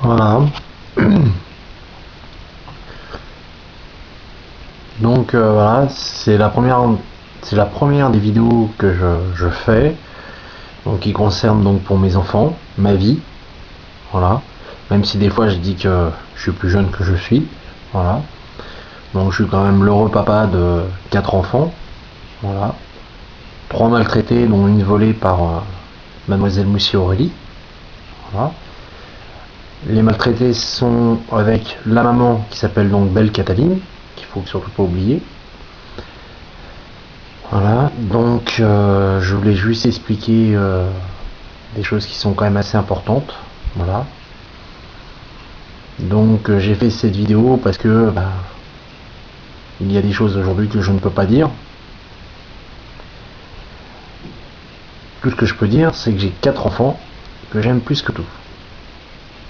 Voilà. Donc voilà, c'est la première des vidéos que je fais, donc qui concerne donc pour mes enfants, ma vie, voilà. Même si des fois je dis que je suis plus jeune que je suis, voilà. Donc je suis quand même l'heureux papa de 4 enfants, voilà. 3 maltraités, dont une volée par Mademoiselle Moussi Aurélie, voilà. Les maltraités sont avec la maman qui s'appelle donc Belle Cataline, qu'il faut surtout pas oublier. Voilà, donc je voulais juste expliquer des choses qui sont quand même assez importantes. Voilà. Donc j'ai fait cette vidéo parce que il y a des choses aujourd'hui que je ne peux pas dire. Tout ce que je peux dire, c'est que j'ai 4 enfants que j'aime plus que tout.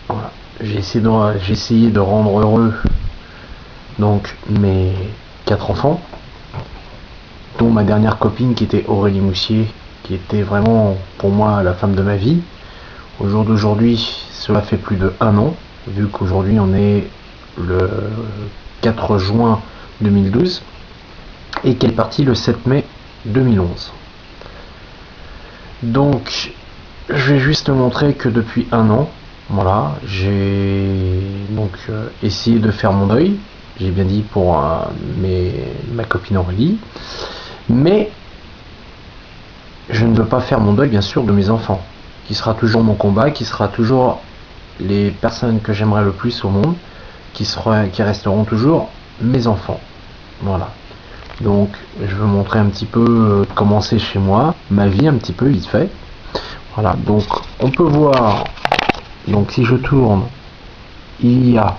Voilà. J'ai essayé de rendre heureux donc mes 4 enfants, dont ma dernière copine qui était Aurélie Moussier, qui était vraiment pour moi la femme de ma vie. Au jour d'aujourd'hui, cela fait plus de 1 an, vu qu'aujourd'hui on est le 4 juin 2012 et qu'elle est partie le 7 mai 2011. Donc je vais juste montrer que depuis 1 an, voilà, j'ai donc essayé de faire mon deuil, j'ai bien dit pour ma copine Aurélie, mais je ne veux pas faire mon deuil bien sûr de mes enfants, qui sera toujours mon combat, qui sera toujours les personnes que j'aimerais le plus au monde, qui resteront toujours mes enfants. Voilà. Donc je veux montrer un petit peu comment c'est chez moi, ma vie un petit peu vite fait. Voilà, donc on peut voir, donc si je tourne, il y a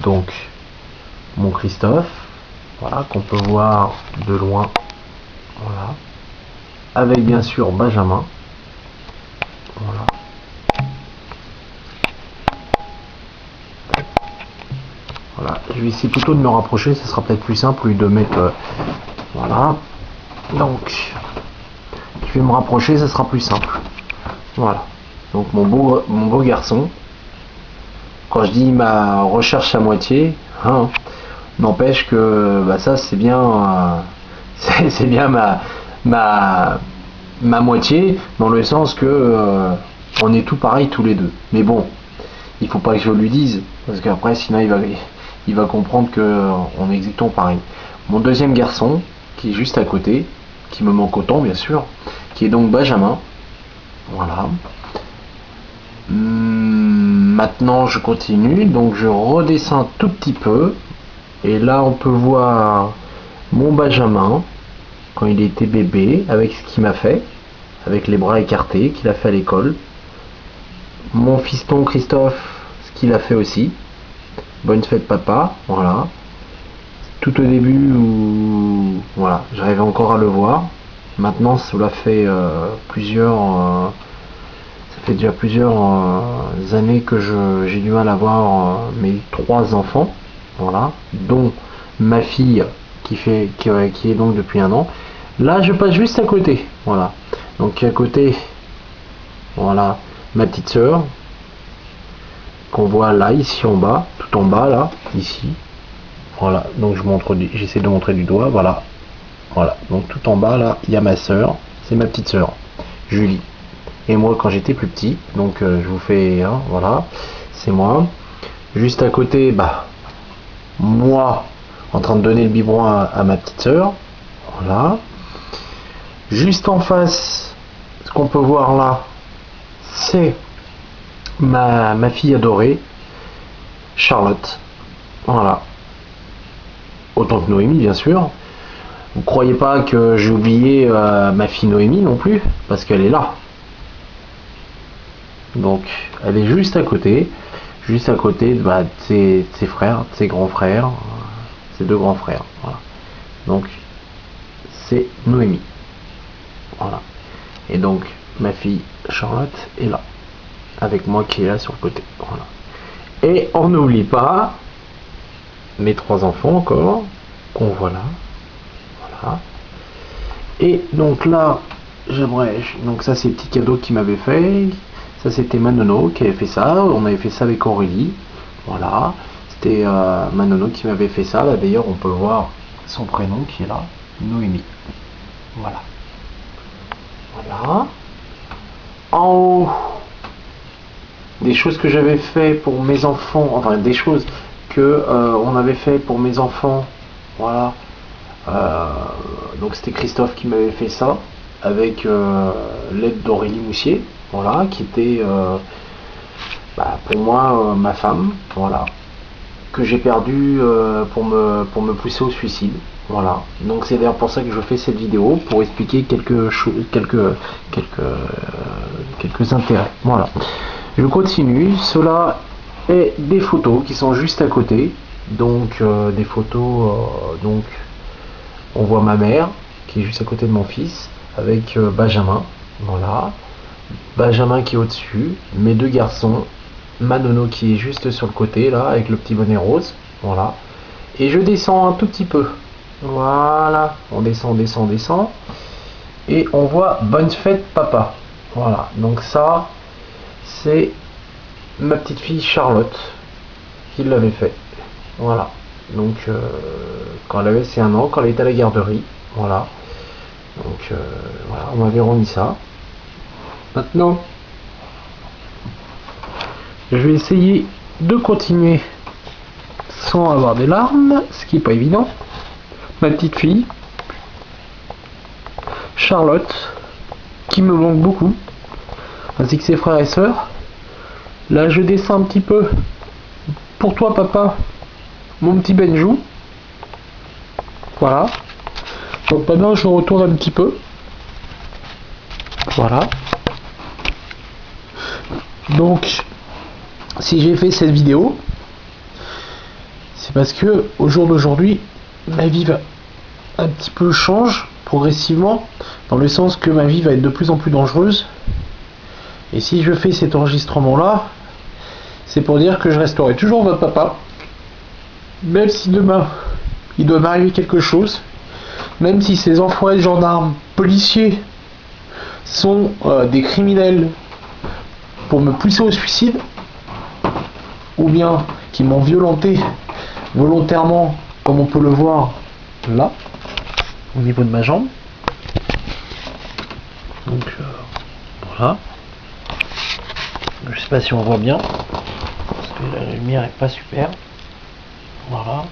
donc mon Christophe, voilà, qu'on peut voir de loin, voilà, avec bien sûr Benjamin, voilà. Voilà, je vais essayer plutôt de me rapprocher, ce sera peut-être plus simple de mettre, voilà, donc je vais me rapprocher, ce sera plus simple. Voilà, donc mon beau garçon. Quand je dis ma recherche à moitié, hein, n'empêche que ça c'est bien, c'est bien ma moitié, dans le sens que on est tout pareil tous les deux. Mais bon, il faut pas que je lui dise, parce qu'après sinon il va comprendre que on est exactement pareil. Mon deuxième garçon, qui est juste à côté, qui me manque autant bien sûr, qui est donc Benjamin. Voilà. Maintenant je continue, donc je redescends un tout petit peu, et là on peut voir mon Benjamin quand il était bébé, avec ce qu'il m'a fait, avec les bras écartés, qu'il a fait à l'école. Mon fiston Christophe, ce qu'il a fait aussi. Bonne fête papa, voilà. Tout au début où voilà, j'arrivais encore à le voir. Maintenant cela fait ça fait déjà plusieurs années que j'ai du mal à voir mes 3 enfants, voilà, dont ma fille qui est donc depuis 1 an. Là je passe juste à côté, voilà. Donc à côté, voilà, ma petite sœur qu'on voit là, ici en bas, tout en bas là, ici. Voilà, donc j'essaie de montrer du doigt, voilà. Voilà, donc tout en bas là, il y a ma sœur, c'est ma petite sœur, Julie. Et moi quand j'étais plus petit, donc je vous fais, hein, voilà, c'est moi. Juste à côté, moi en train de donner le biberon à ma petite sœur, voilà. Juste en face, ce qu'on peut voir là, c'est ma fille adorée, Charlotte, voilà. Autant que Noémie bien sûr. Vous croyez pas que j'ai oublié ma fille Noémie non plus, parce qu'elle est là. Donc elle est juste à côté de ses frères, de ses grands frères, ses 2 grands frères. Voilà. Donc c'est Noémie. Voilà. Et donc ma fille Charlotte est là, avec moi qui est là sur le côté. Voilà. Et on n'oublie pas mes 3 enfants encore, qu'on voit là. Voilà. Et donc là, donc ça c'est le petit cadeau qu'il m'avait fait. Ça c'était Manono qui avait fait ça. On avait fait ça avec Aurélie. Voilà. C'était Manono qui m'avait fait ça. Là d'ailleurs on peut voir son prénom qui est là. Noémie. Voilà. Voilà. En haut, des choses que j'avais fait pour mes enfants, enfin des choses que on avait fait pour mes enfants. Voilà. Donc c'était Christophe qui m'avait fait ça avec l'aide d'Aurélie Moussier, voilà, qui était pour moi ma femme, voilà, que j'ai perdu pour me pousser au suicide. Voilà, donc c'est d'ailleurs pour ça que je fais cette vidéo, pour expliquer quelques intérêts. Voilà, je continue. Cela est des photos qui sont juste à côté, donc des photos, donc on voit ma mère qui est juste à côté de mon fils avec Benjamin, voilà, Benjamin qui est au-dessus, mes deux garçons, Manono qui est juste sur le côté là avec le petit bonnet rose, voilà, et je descends un tout petit peu. Voilà, on descend, et on voit bonne fête papa. Voilà, donc ça, c'est ma petite fille Charlotte qui l'avait fait. Voilà, donc quand elle avait ses 1 an, quand elle était à la garderie. Voilà, donc voilà, on m'avait remis ça. Maintenant, je vais essayer de continuer sans avoir des larmes, ce qui n'est pas évident. Ma petite fille Charlotte qui me manque beaucoup, ainsi que ses frères et sœurs. Là je descends un petit peu pour toi papa, mon petit Benjou, voilà. Donc maintenant je retourne un petit peu, voilà. Donc si j'ai fait cette vidéo, c'est parce que au jour d'aujourd'hui ma vie va un petit peu change progressivement, dans le sens que ma vie va être de plus en plus dangereuse. Et si je fais cet enregistrement là, c'est pour dire que je resterai toujours votre papa, même si demain il doit m'arriver quelque chose, même si ces enfoirés de gendarmes, policiers sont des criminels pour me pousser au suicide, ou bien qui m'ont violenté volontairement, comme on peut le voir là, au niveau de ma jambe. Donc voilà. Je sais pas si on voit bien, parce que la lumière est pas super. Voilà.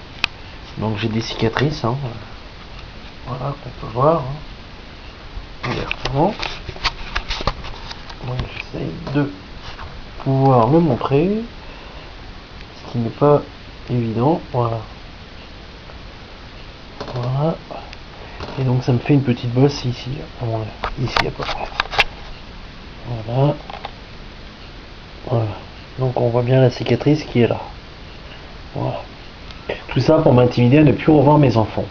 Donc j'ai des cicatrices, hein. Voilà, qu'on peut voir, hein, ouvertement. Donc j'essaie de pouvoir le montrer, ce qui n'est pas évident. Voilà. Voilà. Et donc ça me fait une petite bosse ici, ici à peu près. Voilà. Voilà. Donc on voit bien la cicatrice qui est là. Voilà. Tout ça pour m'intimider à ne plus revoir mes enfants.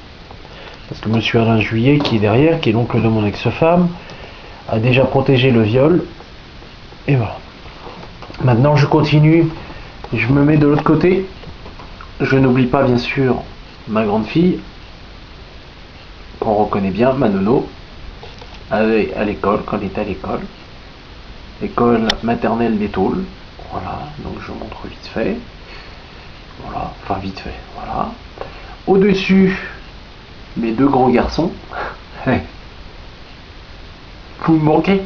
Parce que monsieur Alain Juillet, qui est derrière, qui est l'oncle de mon ex-femme, a déjà protégé le viol. Et voilà. Maintenant je continue, je me mets de l'autre côté. Je n'oublie pas bien sûr ma grande fille, qu'on reconnaît bien, Manono, à l'école, quand elle était à l'école maternelle des Taules. Voilà, donc je montre vite fait. Voilà, enfin vite fait, voilà. Au-dessus, mes deux grands garçons. Vous me manquez.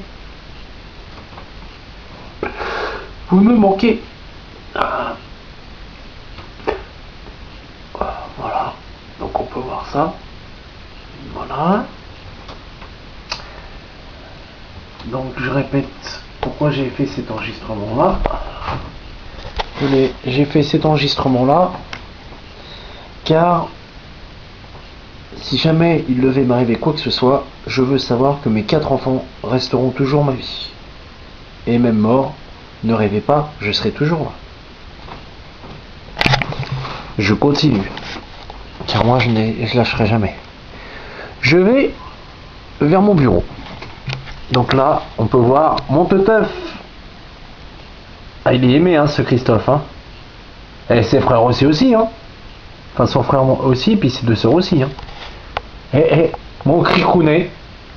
Vous me manquez. Voilà, donc on peut voir ça. Voilà. Donc je répète pourquoi j'ai fait cet enregistrement là. J'ai fait cet enregistrement là car si jamais il devait m'arriver quoi que ce soit, je veux savoir que mes 4 enfants resteront toujours ma vie. Et même mort, ne rêvez pas, je serai toujours là. Je continue, car moi je lâcherai jamais. Je vais vers mon bureau. Donc là, on peut voir mon teuf. Ah, il est aimé, hein, ce Christophe, hein. Et ses frères aussi, hein. Enfin, son frère aussi, puis ses 2 sœurs aussi, hein. Et mon cricounet,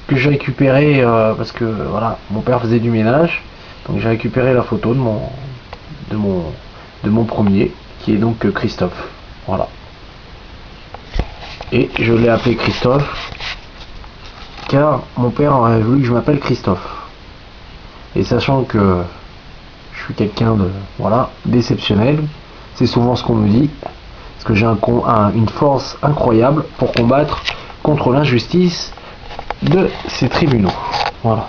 que j'ai récupéré parce que, voilà, mon père faisait du ménage. Donc j'ai récupéré la photo de mon premier, qui est donc Christophe. Voilà. Et je l'ai appelé Christophe car mon père aurait voulu que je m'appelle Christophe. Et sachant que je suis quelqu'un de d'exceptionnel, c'est souvent ce qu'on me dit, parce que j'ai une force incroyable pour combattre contre l'injustice de ces tribunaux. Voilà.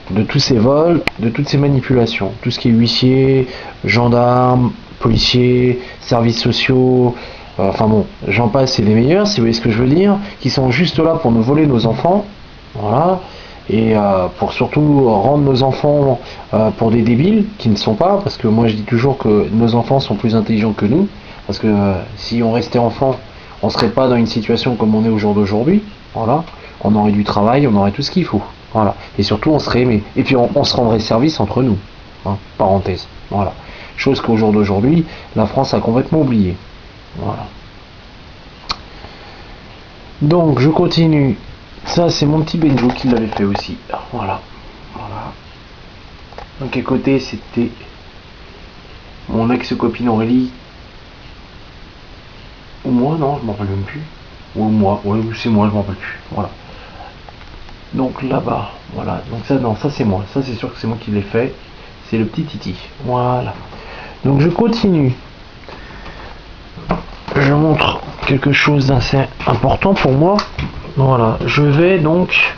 De tous ces vols, de toutes ces manipulations, tout ce qui est huissier, gendarmes, policiers, services sociaux, enfin bon, j'en passe, c'est les meilleurs, si vous voyez ce que je veux dire, qui sont juste là pour nous voler nos enfants, voilà, et pour surtout rendre nos enfants pour des débiles, qui ne sont pas, parce que moi je dis toujours que nos enfants sont plus intelligents que nous, parce que si on restait enfant, on serait pas dans une situation comme on est au jour d'aujourd'hui, voilà, on aurait du travail, on aurait tout ce qu'il faut. Voilà. Et surtout on serait aimé. Et puis on se rendrait service entre nous. Hein, parenthèse. Voilà. Chose qu'au jour d'aujourd'hui, la France a complètement oublié. Voilà. Donc je continue. Ça c'est mon petit Benjo qui l'avait fait aussi. Voilà. Voilà. Donc à côté c'était mon ex-copine Aurélie. Ou moi, non, je m'en rappelle même plus. Ou moi, ouais, c'est moi, je m'en rappelle plus. Voilà. Donc là-bas, voilà, donc ça, non, ça c'est moi, ça c'est sûr que c'est moi qui l'ai fait, c'est le petit Titi, voilà. Donc je continue, je montre quelque chose d'assez important pour moi, voilà, je vais donc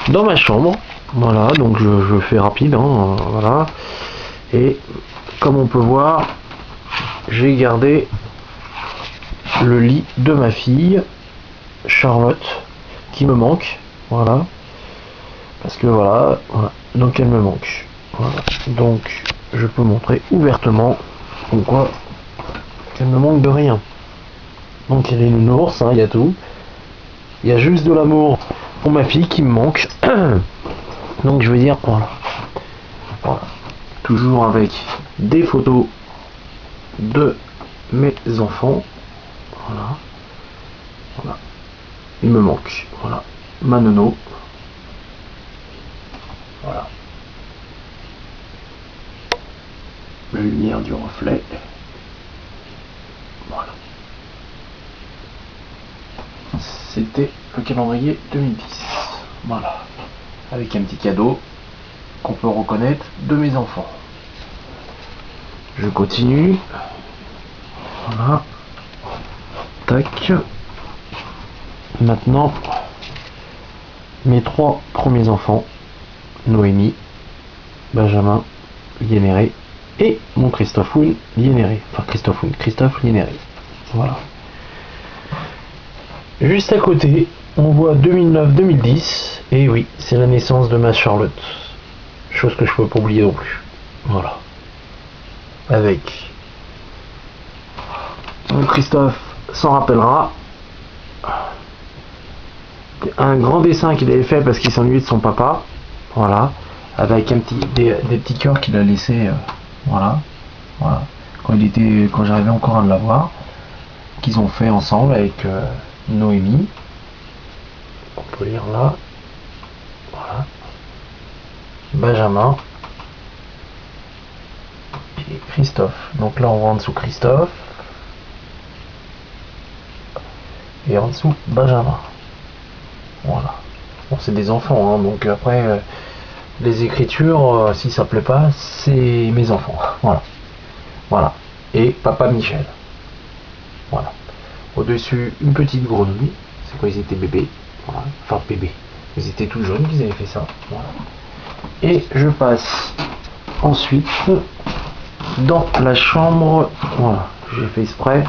dans ma chambre, voilà, donc je fais rapide, hein, voilà, et comme on peut voir, j'ai gardé le lit de ma fille, Charlotte, qui me manque, voilà. Parce que voilà, donc elle me manque. Voilà. Donc je peux montrer ouvertement pourquoi qu'elle me manque de rien. Donc il y a les nounours, il y a tout. Il y a juste de l'amour pour ma fille qui me manque. Donc je veux dire, voilà. Voilà. Toujours avec des photos de mes enfants. Voilà. Voilà. Il me manque. Voilà. Ma nono. Voilà. La lumière du reflet. Voilà. C'était le calendrier 2010. Voilà. Avec un petit cadeau qu'on peut reconnaître de mes enfants. Je continue. Voilà. Tac. Maintenant, mes 3 premiers enfants. Noémie, Benjamin, Liénéré et mon Christophe Liénéré. Enfin Christophe Liénéré. Voilà. Juste à côté, on voit 2009-2010. Et oui, c'est la naissance de ma Charlotte. Chose que je peux pas oublier non plus. Voilà. Avec mon Christophe s'en rappellera. Un grand dessin qu'il avait fait parce qu'il s'ennuyait de son papa. Voilà, avec des petits cœurs qu'il a laissé, voilà, quand j'arrivais encore à l'avoir, qu'ils ont fait ensemble avec Noémie. On peut lire là, voilà, Benjamin et Christophe. Donc là on voit en dessous Christophe et en dessous Benjamin. Voilà. Bon, c'est des enfants, hein, donc après les écritures, si ça plaît pas, c'est mes enfants. Voilà. Voilà. Et papa Michel. Voilà. Au-dessus, une petite grenouille. C'est quand ils étaient bébés. Voilà. Enfin, bébés. Ils étaient tout jeunes qu'ils avaient fait ça. Voilà. Et je passe ensuite dans la chambre. Voilà. J'ai fait exprès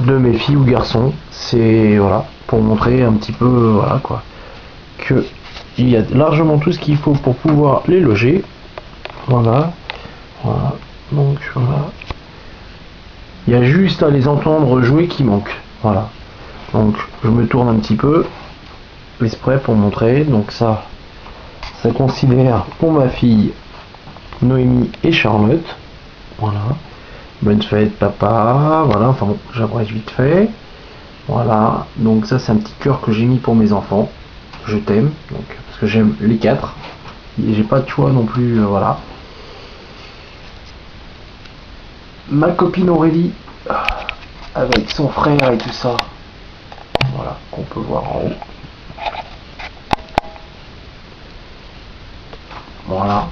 de mes filles ou garçons. C'est voilà, pour montrer un petit peu, voilà quoi, que il y a largement tout ce qu'il faut pour pouvoir les loger. Voilà. Voilà. Donc voilà. Il y a juste à les entendre jouer qui manque. Voilà. Donc je me tourne un petit peu. Exprès pour montrer. Donc ça considère pour ma fille Noémie et Charlotte. Voilà. Bonne fête papa. Voilà. Enfin bon, j'abrège vite fait. Voilà. Donc ça c'est un petit cœur que j'ai mis pour mes enfants. Je t'aime. Donc parce que j'aime les 4. Et j'ai pas de choix non plus. Voilà. ma copine Aurélie, avec son frère et tout ça. Voilà, qu'on peut voir en haut. Voilà.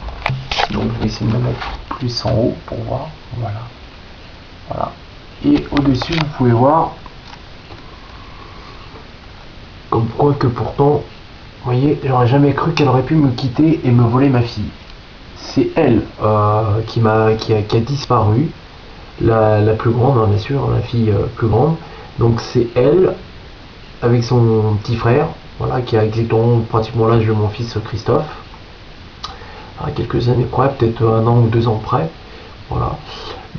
Donc je vais essayer de me mettre plus en haut pour voir. Voilà. Voilà. Et au-dessus, vous pouvez voir. Comme quoi que pourtant, vous voyez, j'aurais jamais cru qu'elle aurait pu me quitter et me voler ma fille. C'est elle qui a disparu. La plus grande, hein, bien sûr, la fille plus grande. Donc c'est elle, avec son petit frère, voilà, qui a exactement pratiquement l'âge de mon fils Christophe. À quelques années près, peut-être 1 an ou 2 ans près. Voilà.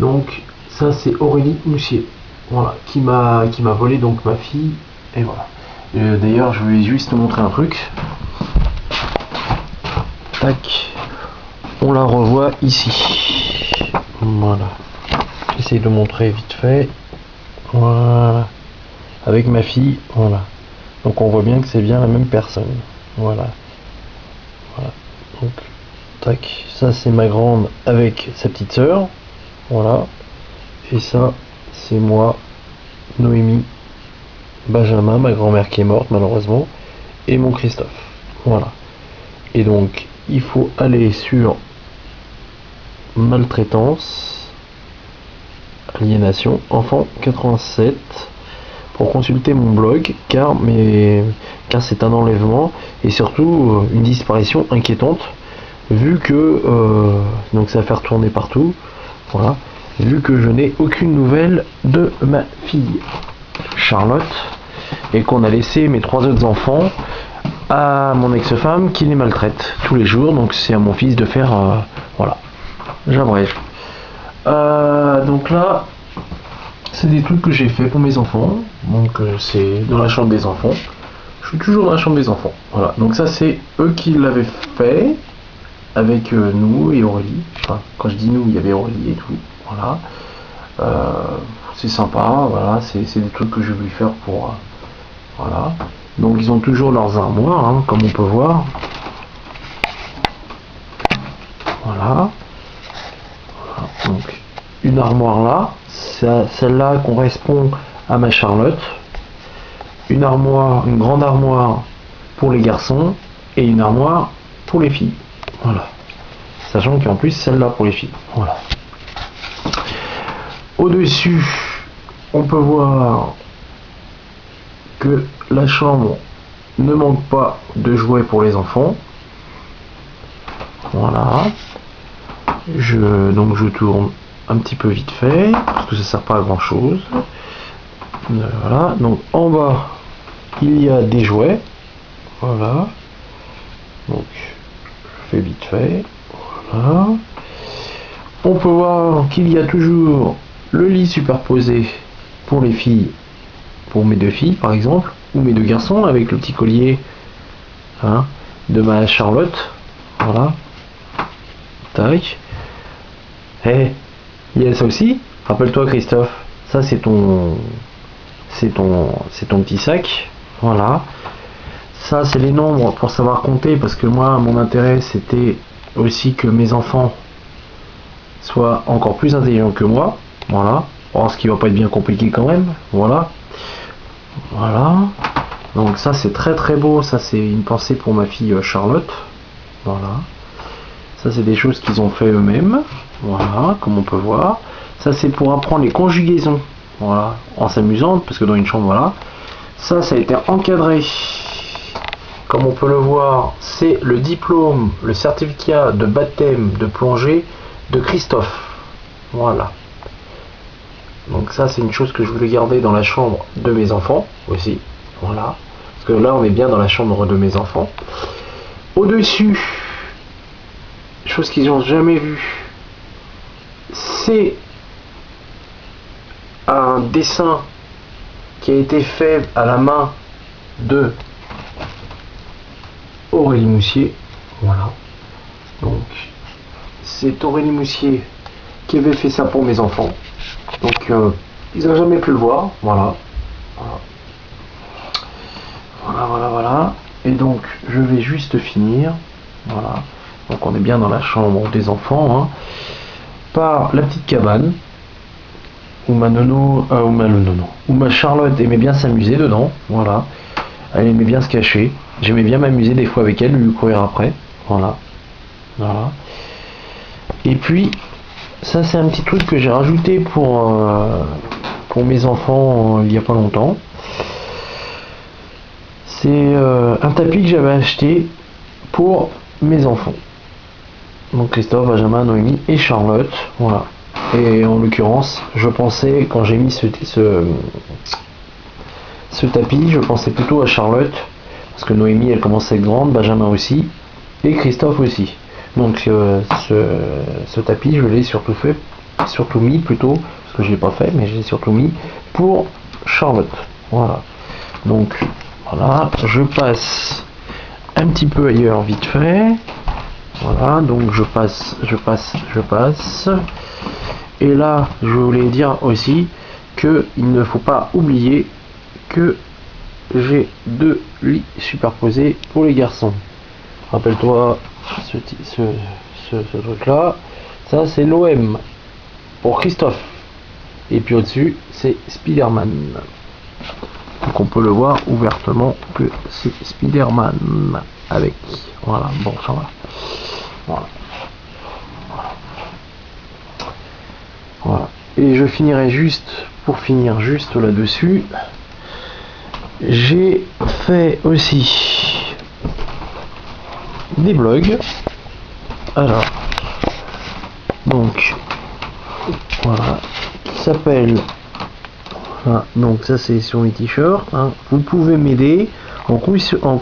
Donc ça c'est Aurélie Moussier. Voilà, qui m'a volé donc ma fille. Et voilà. D'ailleurs, je vais juste te montrer un truc. Tac. On la revoit ici. Voilà. J'essaie de montrer vite fait. Voilà. Avec ma fille. Voilà. Donc on voit bien que c'est bien la même personne. Voilà. Voilà. Donc, tac. Ça c'est ma grande avec sa petite sœur. Voilà. Et ça, c'est moi, Noémie, Benjamin, ma grand-mère qui est morte malheureusement, et mon Christophe. Voilà. Et donc, il faut aller sur maltraitance, aliénation, enfant 87, pour consulter mon blog, car c'est un enlèvement et surtout une disparition inquiétante, vu que donc ça va faire tourner partout. Voilà. Vu que je n'ai aucune nouvelle de ma fille Charlotte et qu'on a laissé mes 3 autres enfants à mon ex-femme qui les maltraite tous les jours, donc c'est à mon fils de faire voilà, j'abrège. Donc là c'est des trucs que j'ai fait pour mes enfants, donc c'est dans la chambre des enfants, je suis toujours dans la chambre des enfants. Voilà, donc ça c'est eux qui l'avaient fait avec nous et Aurélie. Enfin, quand je dis nous, il y avait Aurélie et tout. Voilà. C'est sympa, voilà, c'est des trucs que j'ai voulu faire pour. Voilà. Donc ils ont toujours leurs armoires, hein, comme on peut voir. Voilà. Voilà. Donc une armoire là, celle-là correspond à ma Charlotte. Une armoire, une grande armoire pour les garçons et une armoire pour les filles. Voilà. Sachant qu'en plus celle-là pour les filles. Voilà. Au-dessus, on peut voir que la chambre ne manque pas de jouets pour les enfants. Voilà. Donc je tourne un petit peu vite fait, parce que ça sert pas à grand chose. Voilà. Donc en bas, il y a des jouets. Voilà. Donc je fais vite fait. Voilà. On peut voir qu'il y a toujours le lit superposé pour les filles, pour mes 2 filles par exemple, ou mes 2 garçons avec le petit collier, hein, de ma Charlotte. Voilà. Tac. Eh, il y a ça aussi. Rappelle-toi Christophe, ça c'est ton petit sac. Voilà. Ça c'est les nombres pour savoir compter, parce que moi mon intérêt c'était aussi que mes enfants soient encore plus intelligents que moi. Voilà. Or, ce qui va pas être bien compliqué quand même. Voilà. Voilà. Donc ça c'est très très beau. Ça c'est une pensée pour ma fille Charlotte. Voilà. Ça c'est des choses qu'ils ont fait eux-mêmes. Voilà, comme on peut voir. Ça c'est pour apprendre les conjugaisons. Voilà. En s'amusant, parce que dans une chambre, voilà. Ça a été encadré. Comme on peut le voir, c'est le diplôme, le certificat de baptême de plongée de Christophe. Voilà. Donc ça c'est une chose que je voulais garder dans la chambre de mes enfants aussi. Voilà. Parce que là on est bien dans la chambre de mes enfants. Au-dessus, chose qu'ils n'ont jamais vue, c'est un dessin qui a été fait à la main de Aurélie Moussier. Voilà. Donc c'est Aurélie Moussier qui avait fait ça pour mes enfants. Donc ils n'ont jamais pu le voir. Voilà. Voilà. Et donc je vais juste finir. Voilà. Donc on est bien dans la chambre des enfants, hein, par la petite cabane. où ma nono, où ma Charlotte aimait bien s'amuser dedans, voilà. Elle aimait bien se cacher. J'aimais bien m'amuser des fois avec elle, lui courir après, voilà. Voilà. Et puis, ça c'est un petit truc que j'ai rajouté pour mes enfants il y a pas longtemps. C'est un tapis que j'avais acheté pour mes enfants. Donc Christophe, Benjamin, Noémie et Charlotte, voilà. Et en l'occurrence, je pensais, quand j'ai mis ce tapis, je pensais plutôt à Charlotte, parce que Noémie, elle commence à être grande, Benjamin aussi, et Christophe aussi. Donc ce tapis, je l'ai surtout mis plutôt, parce que je l'ai pas fait, mais je l'ai surtout mis pour Charlotte. Voilà. Donc voilà, je passe un petit peu ailleurs vite fait. Voilà, donc je passe. Et là, je voulais dire aussi que il ne faut pas oublier que j'ai 2 lits superposés pour les garçons. Rappelle-toi ce truc là, ça c'est l'OM pour Christophe, et puis au-dessus c'est Spider-Man. Donc on peut le voir ouvertement que c'est Spider-Man avec. Voilà, bon ça va. Voilà. Voilà. Et je finirai pour finir juste là-dessus. J'ai fait aussi des blogs. Alors, donc, voilà, qui s'appelle, voilà, donc ça c'est sur mes t-shirts, hein. Vous pouvez m'aider en consultant,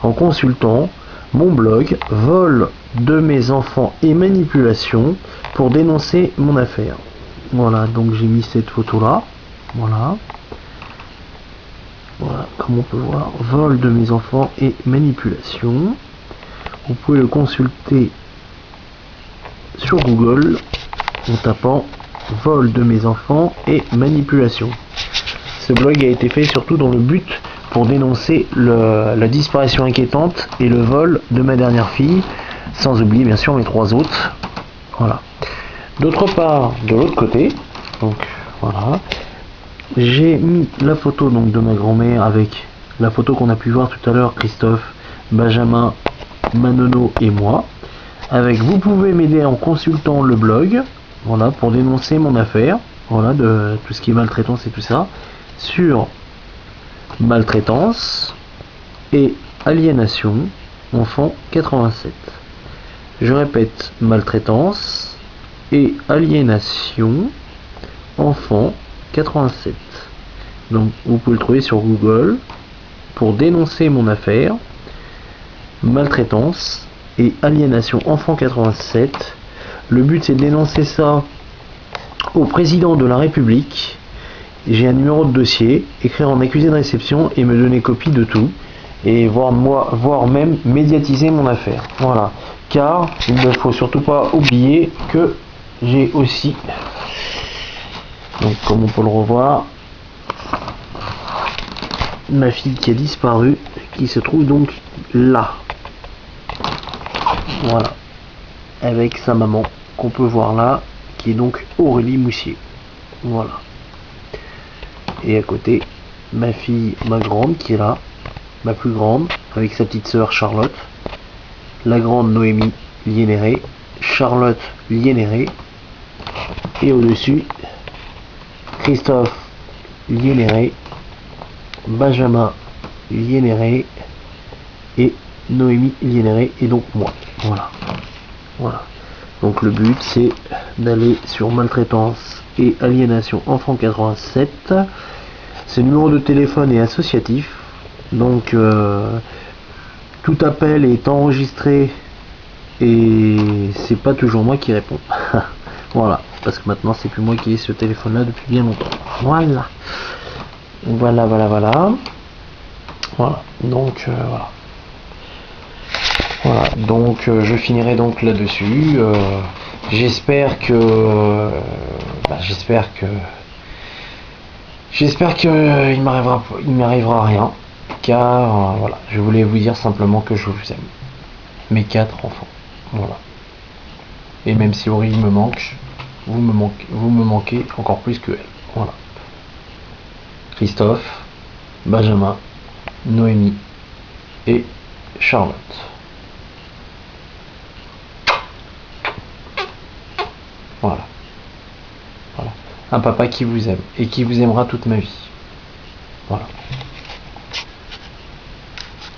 en consultant mon blog vol de mes enfants et manipulation pour dénoncer mon affaire. Voilà, donc j'ai mis cette photo là, voilà. Voilà, comme on peut voir, vol de mes enfants et manipulation. Vous pouvez le consulter sur Google en tapant vol de mes enfants et manipulation. Ce blog a été fait surtout dans le but pour dénoncer la disparition inquiétante et le vol de ma dernière fille, sans oublier bien sûr mes 3 autres. Voilà. D'autre part, de l'autre côté, donc voilà, j'ai mis la photo donc de ma grand-mère avec la photo qu'on a pu voir tout à l'heure, Christophe, Benjamin, Manono et moi. Avec vous pouvez m'aider en consultant le blog, voilà, pour dénoncer mon affaire, voilà, de tout ce qui est maltraitance et tout ça, sur maltraitance et aliénation, enfant 87. Je répète, maltraitance et aliénation, enfant 87. Donc vous pouvez le trouver sur Google pour dénoncer mon affaire, maltraitance et aliénation enfant 87. Le but c'est de dénoncer ça au président de la République. J'ai un numéro de dossier, écrire en accusé de réception et me donner copie de tout, et voire même médiatiser mon affaire. Voilà. Car il ne faut surtout pas oublier que j'ai aussi, donc comme on peut le revoir, ma fille qui a disparu, qui se trouve donc là. Voilà. Avec sa maman, qu'on peut voir là, qui est donc Aurélie Moussier. Voilà. Et à côté, ma fille, ma grande, qui est là, ma plus grande, avec sa petite sœur Charlotte, la grande Noémie Liénéré, Charlotte Liénéré, et au-dessus, Christophe Liénéré, Benjamin Liénéré et Noémie Liénéré, et donc moi. Voilà. Voilà. Donc le but c'est d'aller sur maltraitance et aliénation enfant 87. Ce numéro de téléphone est associatif, donc tout appel est enregistré et c'est pas toujours moi qui réponds. Voilà, parce que maintenant c'est plus moi qui ai ce téléphone là depuis bien longtemps. Voilà. Voilà. Donc voilà. Voilà, donc je finirai donc là-dessus. J'espère que il m'arrivera rien, car voilà, je voulais vous dire simplement que je vous aime, mes 4 enfants. Voilà. Et même si Aurélie me manque, vous me manquez encore plus que elle. Voilà. Christophe, Benjamin, Noémie et Charlotte. Voilà. Voilà. Un papa qui vous aime et qui vous aimera toute ma vie. Voilà.